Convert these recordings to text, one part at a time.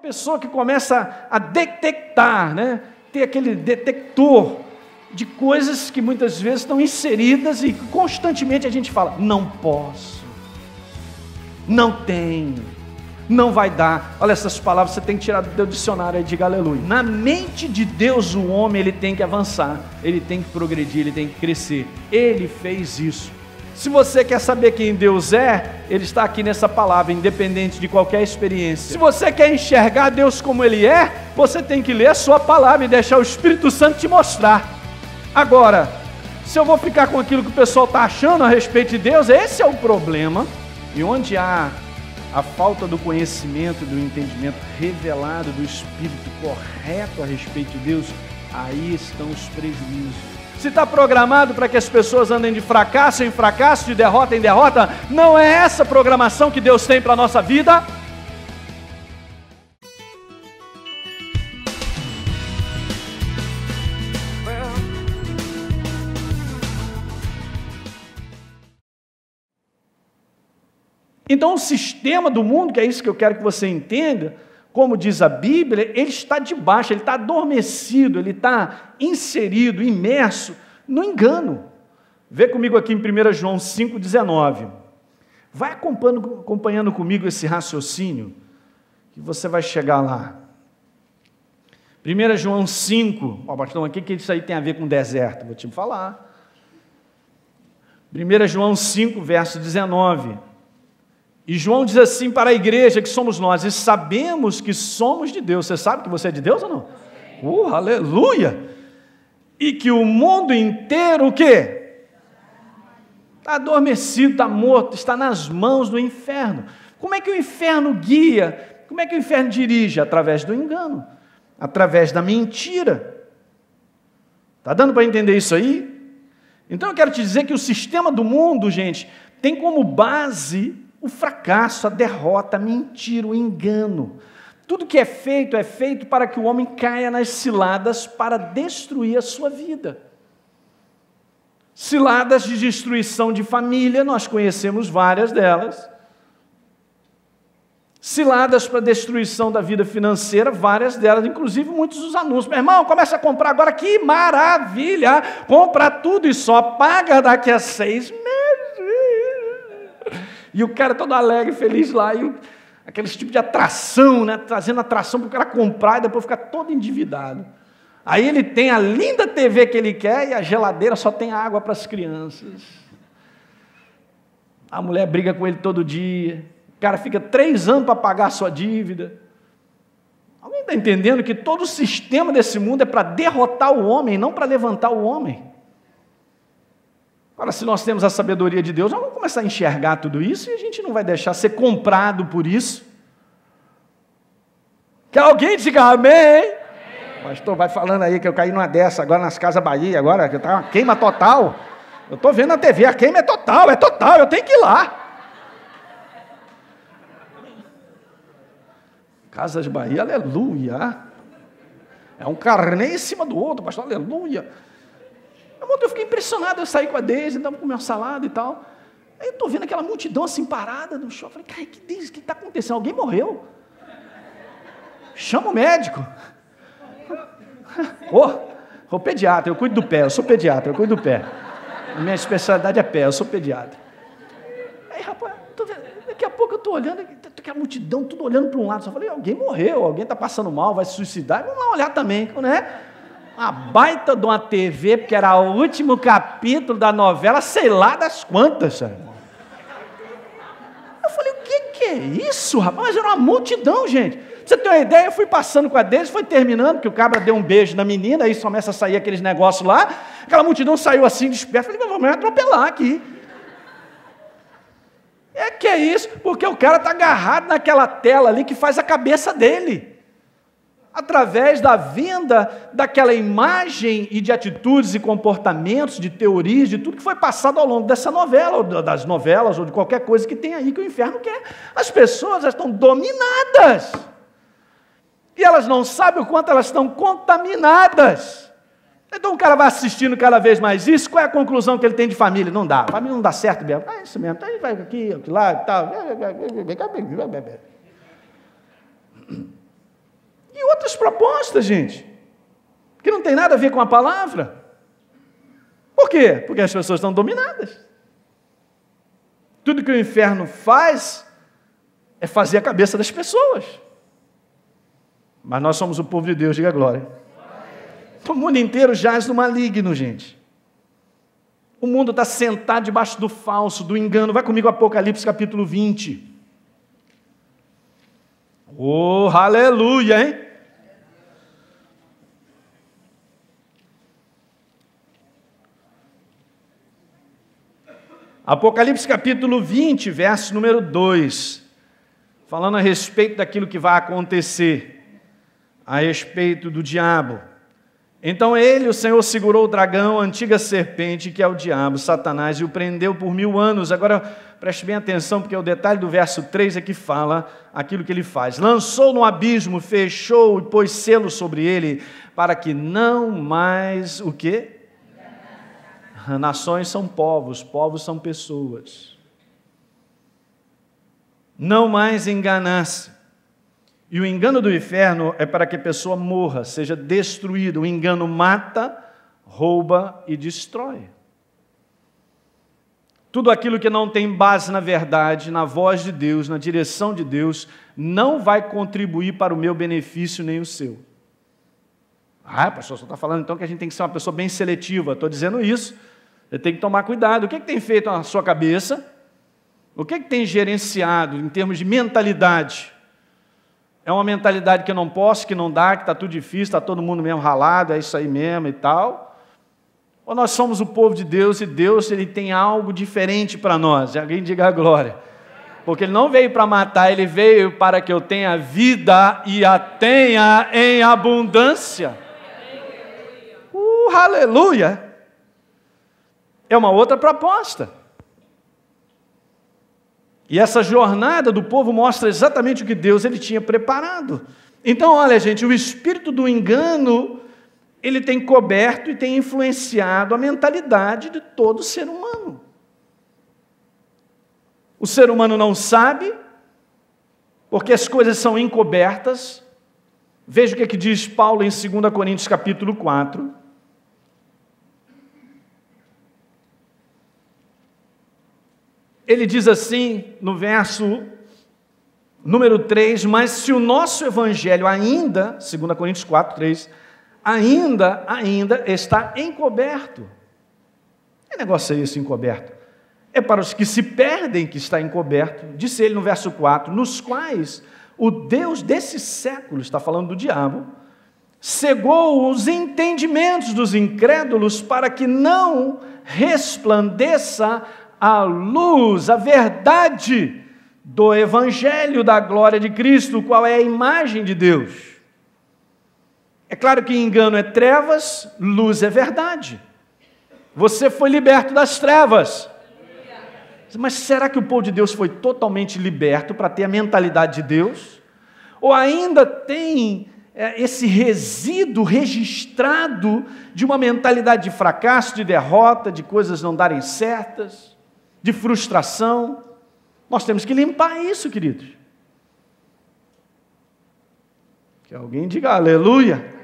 pessoa que começa a detectar, né? Ter aquele detector de coisas que muitas vezes estão inseridas e constantemente a gente fala, não posso, não tenho, não vai dar. Olha, essas palavras você tem que tirar do teu dicionário e diga aleluia. Na mente de Deus, o homem ele tem que avançar, ele tem que progredir, ele tem que crescer. Ele fez isso. Se você quer saber quem Deus é, Ele está aqui nessa palavra, independente de qualquer experiência. Se você quer enxergar Deus como Ele é, você tem que ler a sua palavra e deixar o Espírito Santo te mostrar. Agora, se eu vou ficar com aquilo que o pessoal está achando a respeito de Deus, esse é o problema. E onde há a falta do conhecimento, do entendimento revelado do Espírito correto a respeito de Deus, aí estão os prejuízos. Se está programado para que as pessoas andem de fracasso em fracasso, de derrota em derrota, não é essa programação que Deus tem para a nossa vida? Então o sistema do mundo, que é isso que eu quero que você entenda, como diz a Bíblia, ele está debaixo, ele está adormecido, ele está inserido, imerso no engano. Vê comigo aqui em 1 João 5,19. Vai acompanhando comigo esse raciocínio, que você vai chegar lá. 1 João 5, pastor, o que isso aí tem a ver com deserto? Vou te falar. 1 João 5, verso 19. E João diz assim para a igreja que somos nós, e sabemos que somos de Deus. Você sabe que você é de Deus ou não? Aleluia! E que o mundo inteiro, o quê? Está adormecido, está morto, está nas mãos do inferno. Como é que o inferno guia? Como é que o inferno dirige? Através do engano, através da mentira. Está dando para entender isso aí? Então eu quero te dizer que o sistema do mundo, gente, tem como base o fracasso, a derrota, a mentira, o engano. Tudo que é feito para que o homem caia nas ciladas para destruir a sua vida. Ciladas de destruição de família, nós conhecemos várias delas. Ciladas para destruição da vida financeira, várias delas, inclusive muitos dos anúncios. Meu irmão, começa a comprar agora, que maravilha! Compra tudo e só paga daqui a 6 meses. E o cara todo alegre, feliz lá, e aquele tipo de atração, né? Trazendo atração para o cara comprar e depois ficar todo endividado. Aí ele tem a linda TV que ele quer e a geladeira só tem água para as crianças. A mulher briga com ele todo dia. O cara fica 3 anos para pagar a sua dívida. Alguém está entendendo que todo o sistema desse mundo é para derrotar o homem, não para levantar o homem? Agora, se nós temos a sabedoria de Deus, nós vamos começar a enxergar tudo isso e a gente não vai deixar ser comprado por isso. Que alguém diga amém. Amém. Pastor, vai falando aí que eu caí numa dessa agora nas Casas Bahia, agora que está uma queima total. Eu estou vendo na TV, a queima é total, eu tenho que ir lá. Casas Bahia, aleluia. É um carnê em cima do outro, pastor, aleluia. Eu fiquei impressionado, eu saí com a Deise, estava com o meu salado e tal. Aí eu estou vendo aquela multidão assim parada no chão. Eu falei, cara, que está acontecendo? Alguém morreu? Chama o médico. Ô pediatra, eu cuido do pé, eu sou pediatra, eu cuido do pé. A minha especialidade é pé, eu sou pediatra. Aí, rapaz, daqui a pouco eu estou olhando, aquela multidão, tudo olhando para um lado. Só falei, alguém morreu, alguém está passando mal, vai se suicidar. Vamos lá olhar também, né? Uma baita de uma TV, porque era o último capítulo da novela, sei lá das quantas, sabe? Eu falei, o que é isso, rapaz? Mas era uma multidão, gente. Pra você ter uma ideia, eu fui passando com a deles, foi terminando, que o cabra deu um beijo na menina, aí começa a sair aqueles negócios lá, aquela multidão saiu assim, desperta, falei, vamos atropelar aqui. Que é isso? Porque o cara está agarrado naquela tela ali que faz a cabeça dele. Através da venda daquela imagem e de atitudes e comportamentos, de teorias, de tudo que foi passado ao longo dessa novela, ou das novelas, ou de qualquer coisa que tem aí que o inferno quer. As pessoas estão dominadas. E elas não sabem o quanto elas estão contaminadas. Então o cara vai assistindo cada vez mais isso, qual é a conclusão que ele tem de família? Não dá, a família não dá certo mesmo. É isso mesmo, aí vai aqui lá e tal. propostas, gente, que não tem nada a ver com a palavra. Por quê? Porque as pessoas estão dominadas. Tudo que o inferno faz é fazer a cabeça das pessoas. Mas nós somos o povo de Deus, diga glória. O mundo inteiro jaz no maligno, gente. O mundo está sentado debaixo do falso, do engano. Vai comigo, Apocalipse capítulo 20. Oh, aleluia, hein? Apocalipse capítulo 20, verso número 2. Falando a respeito daquilo que vai acontecer, a respeito do diabo. Então ele, o Senhor, segurou o dragão, a antiga serpente, que é o diabo, Satanás, e o prendeu por 1000 anos. Agora, preste bem atenção, porque o detalhe do verso 3 é que fala aquilo que ele faz. Lançou no abismo, fechou e pôs selo sobre ele, para que não mais, o quê? Nações são povos, povos são pessoas. Não mais enganasse. E o engano do inferno é para que a pessoa morra, seja destruída. O engano mata, rouba e destrói. Tudo aquilo que não tem base na verdade, na voz de Deus, na direção de Deus, não vai contribuir para o meu benefício nem o seu. Ah, pastor, você está falando então que a gente tem que ser uma pessoa bem seletiva. Estou dizendo isso. Você tem que tomar cuidado. O que tem feito na sua cabeça? O que tem gerenciado em termos de mentalidade? É uma mentalidade que eu não posso, que não dá, que está tudo difícil, está todo mundo mesmo ralado, é isso aí mesmo e tal. Ou nós somos o povo de Deus e Deus ele tem algo diferente para nós? Alguém diga a glória. Porque Ele não veio para matar, Ele veio para que eu tenha vida e a tenha em abundância. Aleluia! É uma outra proposta. E essa jornada do povo mostra exatamente o que Deus ele tinha preparado. Então, olha, gente, o espírito do engano, ele tem coberto e tem influenciado a mentalidade de todo ser humano. O ser humano não sabe, porque as coisas são encobertas. Veja o que diz Paulo em 2 Coríntios capítulo 4. Ele diz assim, no verso número 3, mas se o nosso evangelho ainda, 2 Coríntios 4, 3, ainda está encoberto. Que negócio é esse encoberto? É para os que se perdem que está encoberto, disse ele no verso 4, nos quais o Deus desse século, está falando do diabo, cegou os entendimentos dos incrédulos para que não resplandeça a luz, a verdade do Evangelho da glória de Cristo, qual é a imagem de Deus. É claro que engano é trevas, luz é verdade. Você foi liberto das trevas. Mas será que o povo de Deus foi totalmente liberto para ter a mentalidade de Deus? Ou ainda tem esse resíduo registrado de uma mentalidade de fracasso, de derrota, de coisas não darem certas? De frustração? Nós temos que limpar isso, queridos. Que alguém diga aleluia.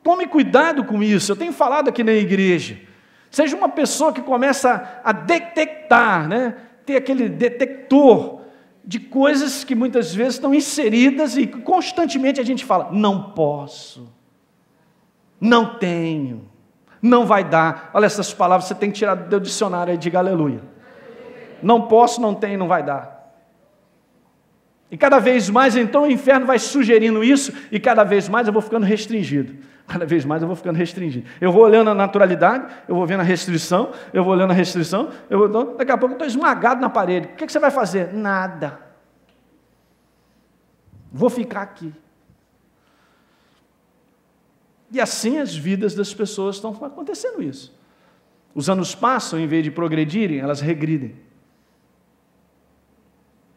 Tome cuidado com isso. Eu tenho falado aqui na igreja. Seja uma pessoa que começa a detectar, ter aquele detector de coisas que muitas vezes estão inseridas e constantemente a gente fala, não posso, não tenho. Não vai dar. Olha, essas palavras você tem que tirar do dicionário e diga aleluia. Não posso, não tenho, não vai dar. E cada vez mais, então, o inferno vai sugerindo isso, e cada vez mais eu vou ficando restringido. Cada vez mais eu vou ficando restringido. Eu vou olhando a naturalidade, eu vou vendo a restrição, eu vou olhando a restrição, daqui a pouco eu estou esmagado na parede. O que você vai fazer? Nada. Vou ficar aqui. E assim as vidas das pessoas estão acontecendo isso. Os anos passam, em vez de progredirem, elas regridem.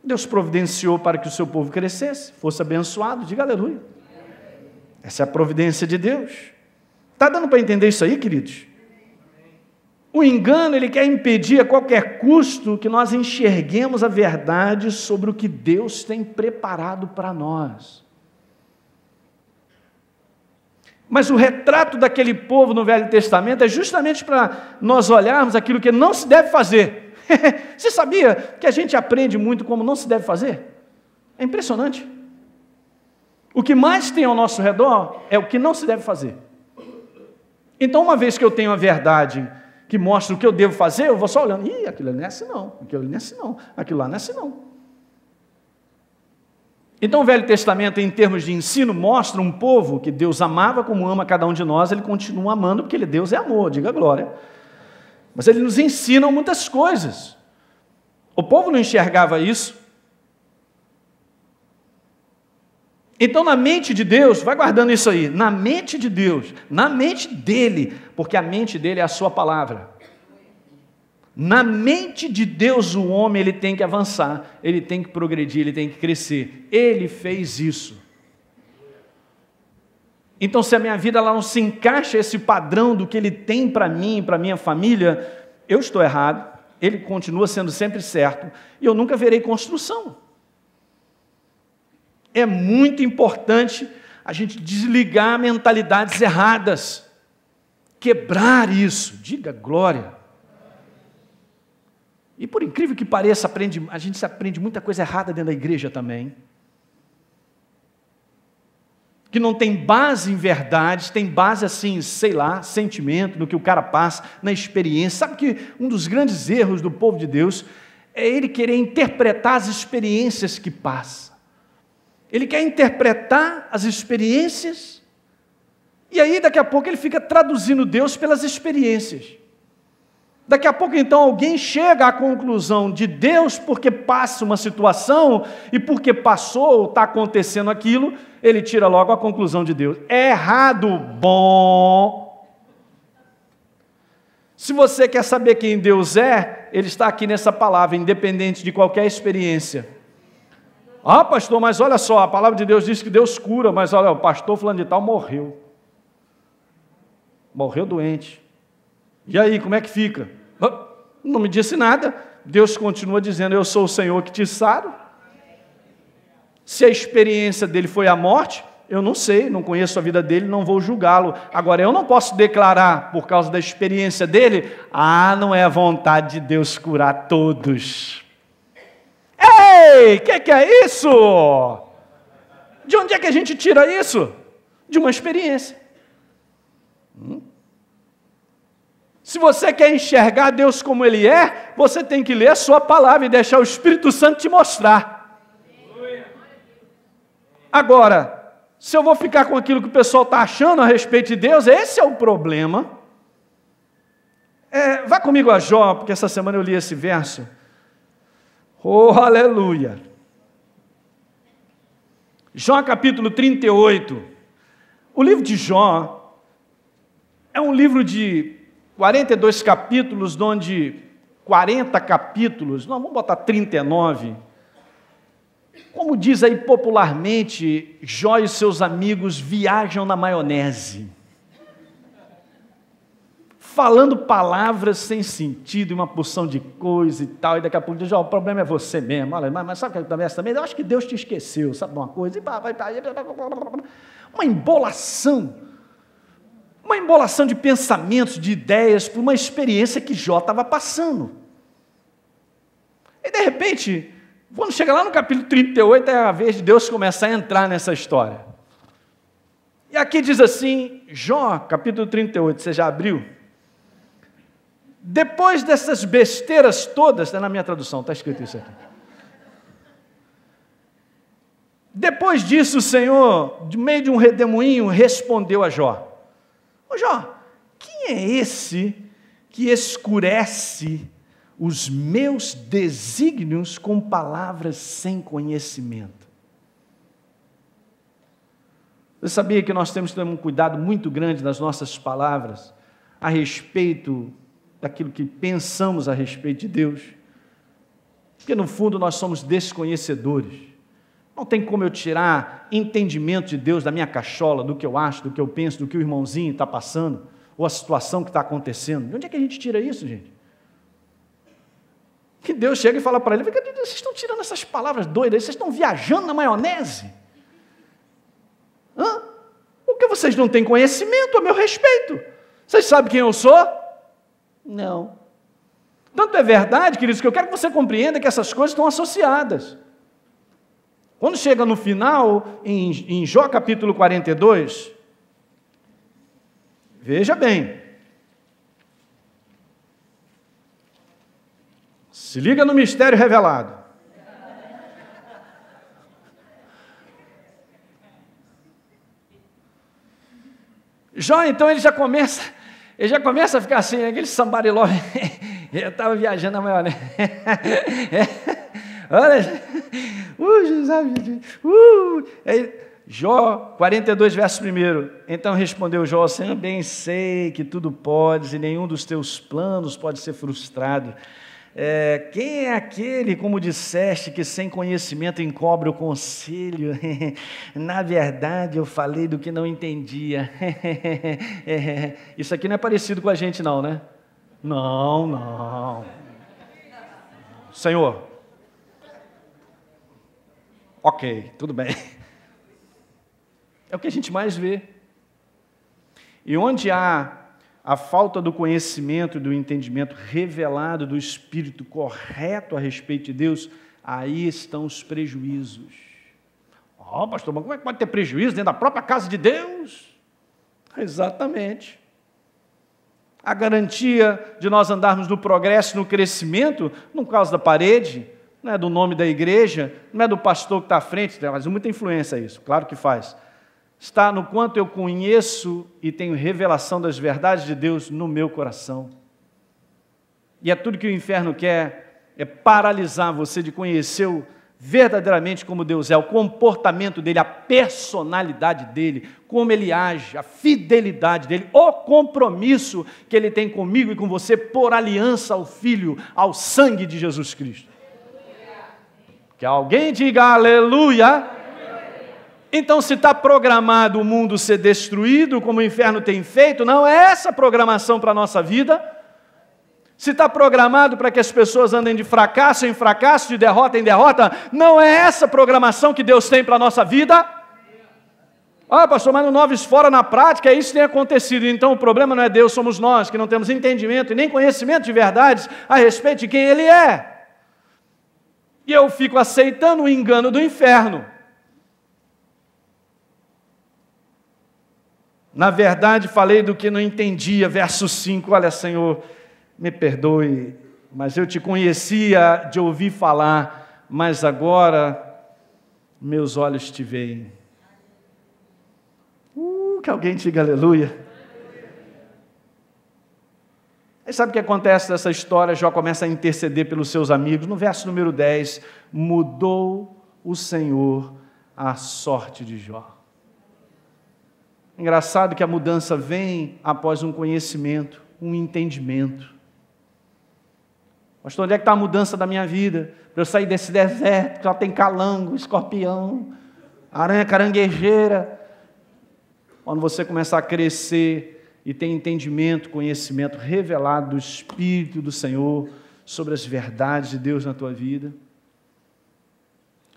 Deus providenciou para que o seu povo crescesse, fosse abençoado, diga aleluia. Essa é a providência de Deus. Está dando para entender isso aí, queridos? O engano, ele quer impedir a qualquer custo que nós enxerguemos a verdade sobre o que Deus tem preparado para nós. Mas o retrato daquele povo no Velho Testamento é justamente para nós olharmos aquilo que não se deve fazer. Você sabia que a gente aprende muito como não se deve fazer? É impressionante. O que mais tem ao nosso redor é o que não se deve fazer. Então, uma vez que eu tenho a verdade que mostra o que eu devo fazer, eu vou só olhando, aquilo não é assim não, aquilo não é assim não, aquilo lá não é assim não. Então o Velho Testamento, em termos de ensino, mostra um povo que Deus amava como ama cada um de nós, ele continua amando porque Deus é amor, diga glória. Mas ele nos ensina muitas coisas. O povo não enxergava isso. Então, na mente de Deus, vai guardando isso aí, na mente de Deus, na mente dele, porque a mente dele é a sua palavra. Na mente de Deus, o homem ele tem que avançar, ele tem que progredir, ele tem que crescer. Ele fez isso. Então, se a minha vida ela não se encaixa esse padrão do que ele tem para mim, para minha família, eu estou errado, ele continua sendo sempre certo, e eu nunca verei construção. É muito importante a gente desligar mentalidades erradas, quebrar isso, diga glória. E por incrível que pareça, a gente aprende muita coisa errada dentro da igreja também, que não tem base em verdades, tem base assim, sei lá, sentimento, no que o cara passa, na experiência. Sabe que um dos grandes erros do povo de Deus é ele querer interpretar as experiências que passa. Ele quer interpretar as experiências, e aí daqui a pouco ele fica traduzindo Deus pelas experiências. Daqui a pouco então alguém chega à conclusão de Deus porque passa uma situação, e porque passou ou está acontecendo aquilo, ele tira logo a conclusão de Deus. É errado, bom. Se você quer saber quem Deus é, ele está aqui nessa palavra, independente de qualquer experiência. Ah, pastor, mas olha só, a palavra de Deus diz que Deus cura, mas olha, o pastor fulano de tal morreu. Morreu doente. E aí, como é que fica? Não me disse nada. Deus continua dizendo, eu sou o Senhor que te saro. Se a experiência dele foi a morte, eu não sei, não conheço a vida dele, não vou julgá-lo. Agora, eu não posso declarar, por causa da experiência dele, não é a vontade de Deus curar todos. Ei, o que é isso? De onde é que a gente tira isso? De uma experiência. Se você quer enxergar Deus como Ele é, você tem que ler a sua palavra e deixar o Espírito Santo te mostrar. Agora, se eu vou ficar com aquilo que o pessoal está achando a respeito de Deus, esse é o problema. Vá comigo a Jó, porque essa semana eu li esse verso. Oh, aleluia! Jó capítulo 38. O livro de Jó é um livro de 42 capítulos, onde 40 capítulos, não, vamos botar 39. Como diz aí popularmente, Jó e seus amigos viajam na maionese. Falando palavras sem sentido, uma porção de coisa e tal, e daqui a pouco diz, o problema é você mesmo, olha, mas sabe o que também é também? Eu acho que Deus te esqueceu, sabe uma coisa? Uma embolação de pensamentos, de ideias, por uma experiência que Jó estava passando. E de repente, quando chega lá no capítulo 38, é a vez de Deus começar a entrar nessa história. E aqui diz assim, Jó, capítulo 38, você já abriu? Depois dessas besteiras todas, está na minha tradução, está escrito isso aqui. Depois disso, o Senhor, de meio de um redemoinho, respondeu a Jó. Ô Jó, quem é esse que escurece os meus desígnios com palavras sem conhecimento? Você sabia que nós temos que ter um cuidado muito grande nas nossas palavras a respeito daquilo que pensamos a respeito de Deus? Porque no fundo nós somos desconhecedores. Não tem como eu tirar entendimento de Deus da minha cachola, do que eu acho, do que eu penso, do que o irmãozinho está passando, ou a situação que está acontecendo. De onde é que a gente tira isso, gente? Que Deus chega e fala para ele, vocês estão tirando essas palavras doidas, vocês estão viajando na maionese? Hã? Porque vocês não têm conhecimento a meu respeito. Vocês sabem quem eu sou? Não. Tanto é verdade, queridos, que eu quero que você compreenda que essas coisas estão associadas. Quando chega no final, em Jó capítulo 42, veja bem, se liga no mistério revelado. Jó, então, ele já começa a ficar assim, aquele somebody love. Eu estava viajando na maionese. Olha, Jó 42, verso 1. Então respondeu Jó assim, eu bem sei que tudo podes e nenhum dos teus planos pode ser frustrado. Quem é aquele, como disseste, que sem conhecimento encobre o conselho? Na verdade, eu falei do que não entendia. Isso aqui não é parecido com a gente, não, né? Não. Senhor. Ok, tudo bem. É o que a gente mais vê. E onde há a falta do conhecimento e do entendimento revelado do Espírito correto a respeito de Deus, aí estão os prejuízos. Pastor, mas como é que pode ter prejuízo dentro da própria casa de Deus? Exatamente. A garantia de nós andarmos no progresso, no crescimento, não causa da parede, não é do nome da igreja, não é do pastor que está à frente, mas muita influência isso, claro que faz. Está no quanto eu conheço e tenho revelação das verdades de Deus no meu coração. E é tudo que o inferno quer, é paralisar você de conhecer verdadeiramente como Deus é, o comportamento dele, a personalidade dele, como ele age, a fidelidade dele, o compromisso que ele tem comigo e com você por aliança ao Filho, ao sangue de Jesus Cristo. Que alguém diga aleluia. Então, se está programado o mundo ser destruído, como o inferno tem feito, não é essa a programação para a nossa vida. Se está programado para que as pessoas andem de fracasso em fracasso, de derrota em derrota, não é essa a programação que Deus tem para a nossa vida. Pastor, mas no Noves Fora, na prática, isso tem acontecido. Então, o problema não é Deus, somos nós, que não temos entendimento e nem conhecimento de verdades a respeito de quem Ele é. E eu fico aceitando o engano do inferno. Na verdade, falei do que não entendia, verso 5, olha, Senhor, me perdoe, mas eu te conhecia de ouvir falar, mas agora meus olhos te veem. Que alguém diga aleluia. Aí sabe o que acontece nessa história? Jó começa a interceder pelos seus amigos. No verso número 10, mudou o Senhor a sorte de Jó. Engraçado que a mudança vem após um conhecimento, um entendimento. Pastor, onde é que está a mudança da minha vida? Para eu sair desse deserto, que só tem calango, escorpião, aranha caranguejeira. Quando você começar a crescer e ter entendimento, conhecimento revelado do Espírito do Senhor sobre as verdades de Deus na tua vida.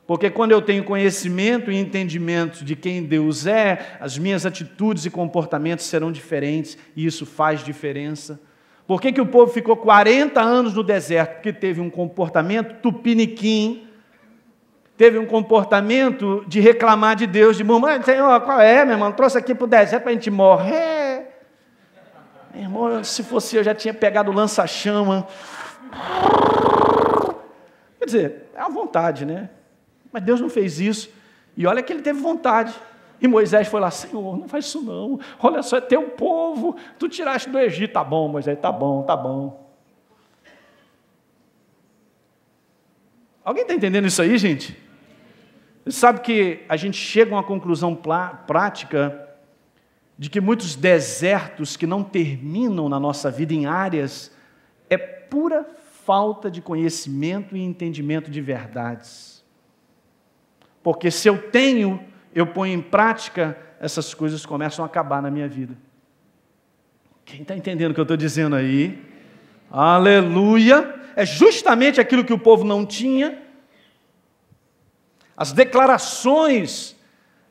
Porque quando eu tenho conhecimento e entendimento de quem Deus é, as minhas atitudes e comportamentos serão diferentes, e isso faz diferença. Por que o povo ficou 40 anos no deserto? Porque teve um comportamento tupiniquim, teve um comportamento de reclamar de Deus, de murmurar, Senhor, qual é, meu irmão? Trouxe aqui para o deserto para a gente morrer. Meu irmão, se fosse eu já tinha pegado o lança-chama. Quer dizer, é a vontade, né? Mas Deus não fez isso. E olha que ele teve vontade. E Moisés foi lá, Senhor, não faz isso não. Olha só, é teu povo. Tu tiraste do Egito. Tá bom, Moisés, tá bom. Alguém está entendendo isso aí, gente? Você sabe que a gente chega a uma conclusão prática de que muitos desertos que não terminam na nossa vida em áreas é pura falta de conhecimento e entendimento de verdades. Porque se eu ponho em prática, essas coisas começam a acabar na minha vida. Quem está entendendo o que eu estou dizendo aí? Aleluia! É justamente aquilo que o povo não tinha. As declarações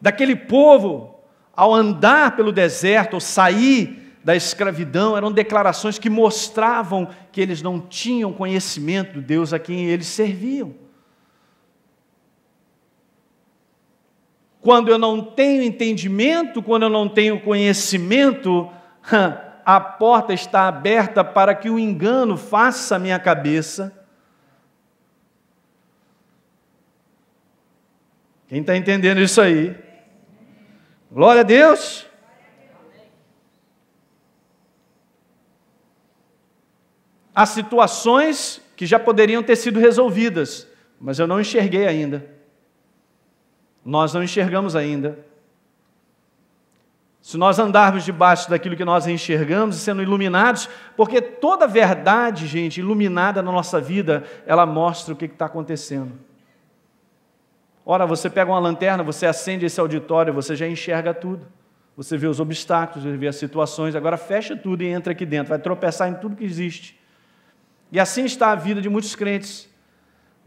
daquele povo ao andar pelo deserto, ou sair da escravidão, eram declarações que mostravam que eles não tinham conhecimento do Deus a quem eles serviam. Quando eu não tenho entendimento, quando eu não tenho conhecimento, a porta está aberta para que o engano faça a minha cabeça. Quem está entendendo isso aí? Glória a Deus! Há situações que já poderiam ter sido resolvidas, mas eu não enxerguei ainda. Nós não enxergamos ainda. Se nós andarmos debaixo daquilo que nós enxergamos e sendo iluminados, porque toda verdade, gente, iluminada na nossa vida, ela mostra o que está acontecendo. Ora, você pega uma lanterna, você acende esse auditório, você já enxerga tudo. Você vê os obstáculos, você vê as situações, agora fecha tudo e entra aqui dentro, vai tropeçar em tudo que existe. E assim está a vida de muitos crentes.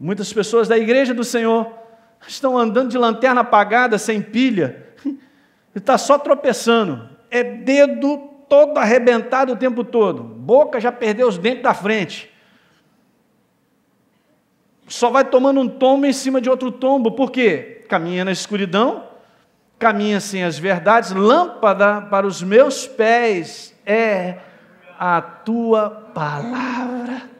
Muitas pessoas da igreja do Senhor estão andando de lanterna apagada, sem pilha, e está só tropeçando. É dedo todo arrebentado o tempo todo. Boca já perdeu os dentes da frente. Só vai tomando um tombo em cima de outro tombo. Por quê? Caminha na escuridão, caminha sem as verdades. Lâmpada para os meus pés é a tua palavra.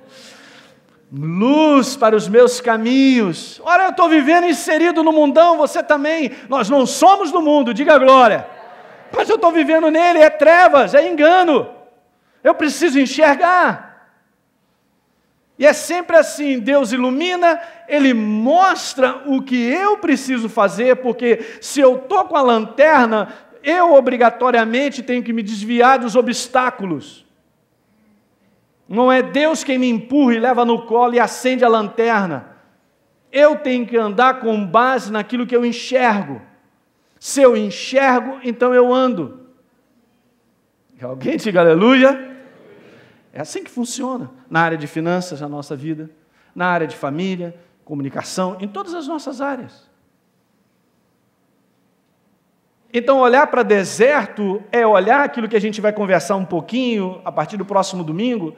Luz para os meus caminhos. Ora, eu estou vivendo inserido no mundão, você também. Nós não somos do mundo, diga glória. Mas eu estou vivendo nele, é trevas, é engano. Eu preciso enxergar. E é sempre assim, Deus ilumina, Ele mostra o que eu preciso fazer, porque se eu estou com a lanterna, eu obrigatoriamente tenho que me desviar dos obstáculos. Não é Deus quem me empurra e leva no colo e acende a lanterna. Eu tenho que andar com base naquilo que eu enxergo. Se eu enxergo, então eu ando. Alguém diga aleluia? É assim que funciona. Na área de finanças, na nossa vida. Na área de família, comunicação, em todas as nossas áreas. Então, olhar para deserto é olhar aquilo que a gente vai conversar um pouquinho a partir do próximo domingo,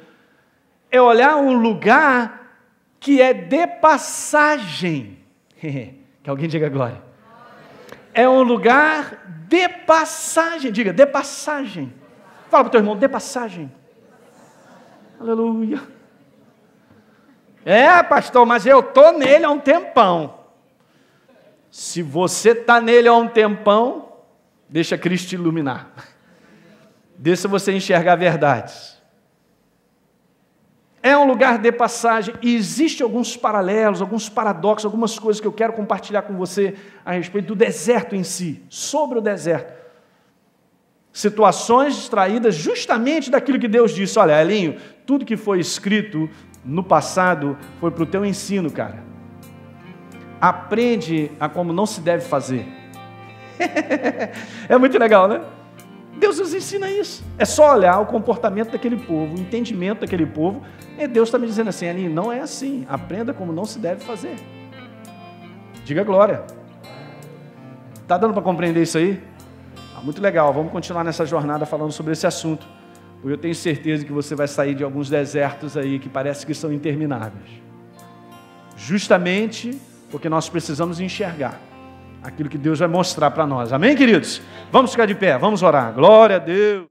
é olhar um lugar que é de passagem. Que alguém diga glória. É um lugar de passagem. Diga, de passagem. Fala para o teu irmão, de passagem. Aleluia. É, pastor, mas eu estou nele há um tempão. Se você está nele há um tempão, deixa Cristo te iluminar. Deixa você enxergar verdades. É um lugar de passagem e existem alguns paralelos, alguns paradoxos, algumas coisas que eu quero compartilhar com você a respeito do deserto em si, sobre o deserto. Situações extraídas justamente daquilo que Deus disse. Olha, Elinho, tudo que foi escrito no passado foi para o teu ensino, cara. Aprende a como não se deve fazer. É muito legal, né? Deus nos ensina isso. É só olhar o comportamento daquele povo, o entendimento daquele povo. E Deus está me dizendo assim, Aninha, não é assim. Aprenda como não se deve fazer. Diga glória. Está dando para compreender isso aí? Muito legal. Vamos continuar nessa jornada falando sobre esse assunto. Porque eu tenho certeza que você vai sair de alguns desertos aí que parece que são intermináveis. Justamente porque nós precisamos enxergar aquilo que Deus vai mostrar para nós. Amém, queridos? Vamos ficar de pé, vamos orar. Glória a Deus.